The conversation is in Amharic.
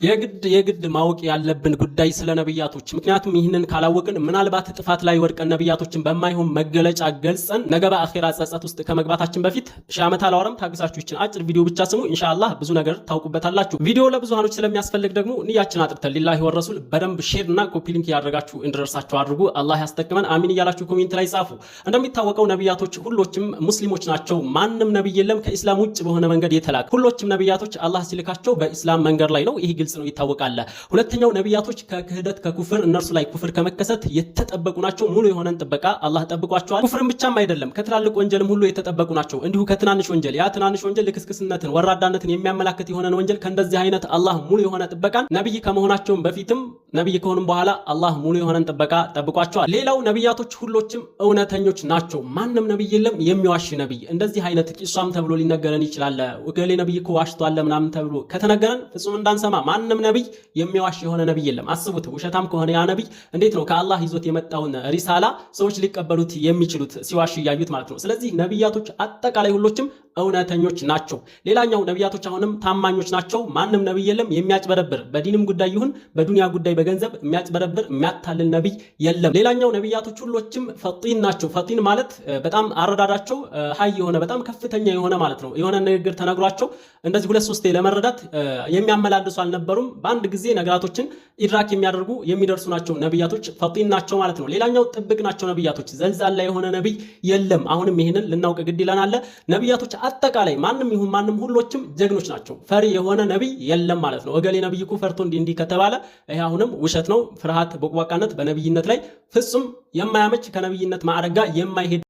የግድ ማወቅ ያለብን ጉዳይ ስለ ነብያቶች ምክንያቱም ይህንን ካላወቅን ምናልባት ጥፋት ላይ ወድቀን ነብያቶችን በማይሆን መገለጫ ገልጸን ነገ በአኺራ ጸጸት ውስጥ ከመግባታችን በፊት ሺህ ዓመት አላወራም ታግሳችሁ ይችን አጭር ቪዲዮ ብቻ ስሙ ኢንሻአላህ ብዙ ነገር ታውቁበታላችሁ። ቪዲዮ ለብዙሃኖች ስለሚያስፈልግ ደግሞ ንያችን አጥርተን ሊላሂ ወረሱል በደንብ ሼር እና ኮፒ ሊንክ ያደርጋችሁ እንድረሳችሁ አድርጉ። አላህ ያስጠቅመን አሚን እያላችሁ ኮሜንት ላይ ጻፉ። እንደሚታወቀው ነብያቶች ሁሎችም ሙስሊሞች ናቸው። ማንም ነብይ የለም ከኢስላም ውጭ በሆነ መንገድ የተላከ። ሁሎችም ነብያቶች አላህ ሲልካቸው በኢስላም መንገድ ላይ ነው። ይህ ግልጽ ነው ይታወቃል። ሁለተኛው ነብያቶች ከክህደት ከኩፍር እነርሱ ላይ ኩፍር ከመከሰት የተጠበቁ ናቸው። ሙሉ የሆነን ጥበቃ አላህ ጠብቋቸዋል። ኩፍርም ብቻም አይደለም ከትላልቅ ወንጀልም ሁሉ የተጠበቁ ናቸው። እንዲሁ ከትናንሽ ወንጀል ያ ትናንሽ ወንጀል ልክስክስነትን ወራዳነትን የሚያመላክት የሆነን ወንጀል ከእንደዚህ አይነት አላህ ሙሉ የሆነ ጥበቃን ነብይ ከመሆናቸውም በፊትም ነብይ ከሆኑም በኋላ አላህ ሙሉ የሆነን ጥበቃ ጠብቋቸዋል። ሌላው ነብያቶች ሁሎችም እውነተኞች ናቸው። ማንም ነብይ የለም የሚዋሽ ነብይ። እንደዚህ አይነት ቂሷም ተብሎ ሊነገረን ይችላል። ወገሌ ነብይ እኮ ዋሽቷል ምናምን ተብሎ ከተነገረን ፍጹም እንዳንሰማ ማንም ነብይ የሚዋሽ የሆነ ነብይ የለም። አስቡት ውሸታም ከሆነ ያ ነብይ እንዴት ነው ከአላህ ይዞት የመጣውን ሪሳላ ሰዎች ሊቀበሉት የሚችሉት ሲዋሽ ያዩት ማለት ነው። ስለዚህ ነብያቶች አጠቃላይ ሁሎችም እውነተኞች ናቸው። ሌላኛው ነብያቶች አሁንም ታማኞች ናቸው። ማንም ነብይ የለም የሚያጭበረብር በዲንም ጉዳይ ይሁን በዱንያ ጉዳይ በገንዘብ የሚያጭበረብር የሚያታልል ነብይ የለም። ሌላኛው ነብያቶች ሁሎችም ፈጢን ናቸው። ፈጢን ማለት በጣም አረዳዳቸው ሀይ የሆነ በጣም ከፍተኛ የሆነ ማለት ነው። የሆነ ንግግር ተነግሯቸው እንደዚህ ሁለት ሶስቴ ለመረዳት የሚያመላልሱ አልነበሩም። በአንድ ጊዜ ነገራቶችን ኢድራክ የሚያደርጉ የሚደርሱ ናቸው። ነብያቶች ፈጢን ናቸው ማለት ነው። ሌላኛው ጥብቅ ናቸው ነብያቶች። ዘልዛላ የሆነ ነብይ የለም። አሁንም ይሄንን ልናውቅ ግድ ይለናል። ነብያቶች አጠቃላይ ማንም ይሁን ማንም ሁሎችም ጀግኖች ናቸው። ፈሪ የሆነ ነብይ የለም ማለት ነው። ወገሌ ነብይ እኮ ፈርቶ እንዲህ ከተባለ ይሄ አሁንም ውሸት ነው። ፍርሃት ቦቅቧቃነት በነብይነት ላይ ፍጹም የማያመች ከነብይነት ማዕረግ ጋር የማይሄድ